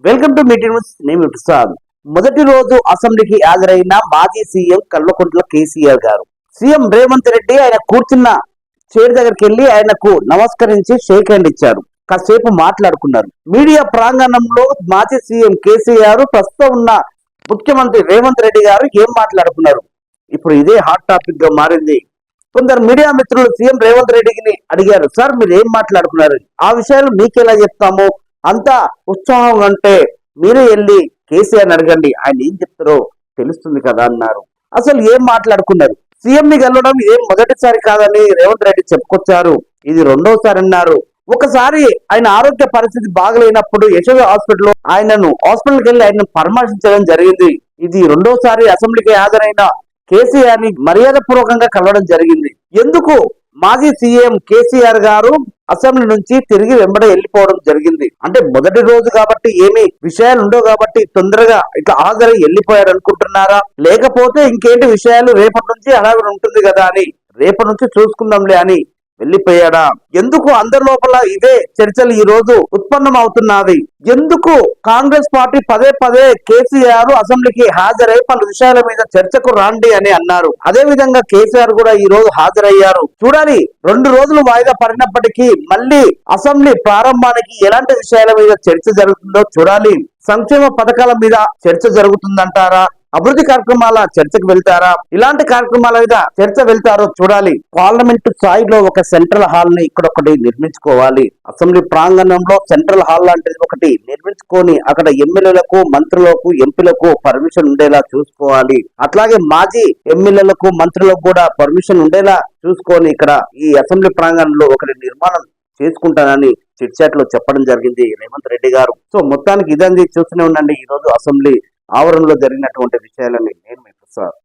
Welcome to meeting news. నేను ప్రసాద్. మొదటి రోజు అసెంబ్లీకి హాజరైన మాజీ సీఎం కల్వకుంట్ల కేసీఆర్ గారు సీఎం రేవంత్ రెడ్డి ఆయన కూర్చున్న చైర్ దగ్గరికి వెళ్లి ఆయనకు నమస్కరించి షేక్ హ్యాండ్ ఇచ్చారు. కాసేపు మాట్లాడుకున్నారు. మీడియా ప్రాంగణంలో మాజీ సీఎం కేసీఆర్, ప్రస్తుతం ఉన్న ముఖ్యమంత్రి రేవంత్ రెడ్డి గారు ఏం మాట్లాడుకున్నారు? ఇప్పుడు ఇదే హాట్ టాపిక్ గా మారింది. కొందరు మీడియా మిత్రులు సీఎం రేవంత్ రెడ్డిని అడిగారు, సార్ మీరు ఏం మాట్లాడుకున్నారు? ఆ విషయాలు మీకెలా చెప్తాము? అంతా ఉత్సాహం అంటే మీరే వెళ్ళి కేసీఆర్ అడగండి, ఆయన ఏం చెప్తారో తెలుస్తుంది కదా అన్నారు. అసలు ఏం మాట్లాడుకున్నారు? సీఎం ని గెలవడం ఏం మొదటిసారి కాదని రేవంత్ రెడ్డి చెప్పుకొచ్చారు. ఇది రెండోసారి అన్నారు. ఒకసారి ఆయన ఆరోగ్య పరిస్థితి బాగలేనప్పుడు యశోద హాస్పిటల్లో హాస్పిటల్కి వెళ్ళి ఆయన పరామర్శించడం జరిగింది. ఇది రెండోసారి అసెంబ్లీకి హాజరైన కేసీఆర్ ని మర్యాద పూర్వకంగా కలవడం జరిగింది. ఎందుకు మాజీ సీఎం కేసీఆర్ గారు అసెంబ్లీ నుంచి తిరిగి వెంబడి వెళ్ళిపోవడం జరిగింది? అంటే మొదటి రోజు కాబట్టి ఏమి విషయాలు ఉండవు కాబట్టి తొందరగా ఇట్లా హాజరై వెళ్ళిపోయారు అనుకుంటున్నారా? లేకపోతే ఇంకేంటి విషయాలు రేపటి నుంచి అలాగే ఉంటుంది కదా అని రేపటి నుంచి చూసుకుందాంలే అని వెళ్ళిపోయాడా? ఎందుకు అందరి లోపల ఇదే చర్చలు ఈ రోజు ఉత్పన్నం అవుతున్నది? ఎందుకు కాంగ్రెస్ పార్టీ పదే పదే కేసీఆర్ అసెంబ్లీకి హాజరై పలు విషయాల మీద చర్చకు రాండి అని అన్నారు. అదే విధంగా కేసీఆర్ కూడా ఈ రోజు హాజరయ్యారు. చూడాలి, 2 రోజులు వాయిదా పడినప్పటికీ మళ్ళీ అసెంబ్లీ ప్రారంభానికి ఎలాంటి విషయాల మీద చర్చ జరుగుతుందో చూడాలి. సంక్షేమ పథకాల మీద చర్చ జరుగుతుందంటారా? అభివృద్ధి కార్యక్రమాల చర్చకు వెళ్తారా? ఇలాంటి కార్యక్రమాల మీద చర్చ వెళ్తారో చూడాలి. పార్లమెంటు స్థాయిలో ఒక సెంట్రల్ హాల్ ని ఇక్కడ ఒకటి నిర్మించుకోవాలి. అసెంబ్లీ ప్రాంగణంలో సెంట్రల్ హాల్ లాంటిది ఒకటి నిర్మించుకొని అక్కడ ఎమ్మెల్యేలకు, మంత్రులకు, ఎంపీలకు పర్మిషన్ ఉండేలా చూసుకోవాలి. అట్లాగే మాజీ ఎమ్మెల్యేలకు, మంత్రులకు కూడా పర్మిషన్ ఉండేలా చూసుకొని ఇక్కడ ఈ అసెంబ్లీ ప్రాంగణంలో ఒకటి నిర్మాణం చేసుకుంటానని చిట్చాట్ లో చెప్పడం జరిగింది రేవంత్ రెడ్డి గారు. సో మొత్తానికి ఇదండి, చూస్తూనే ఉండండి ఈ రోజు అసెంబ్లీ ఆవరణలో జరిగినటువంటి విషయాలని. నేను మీ ప్రసాద్.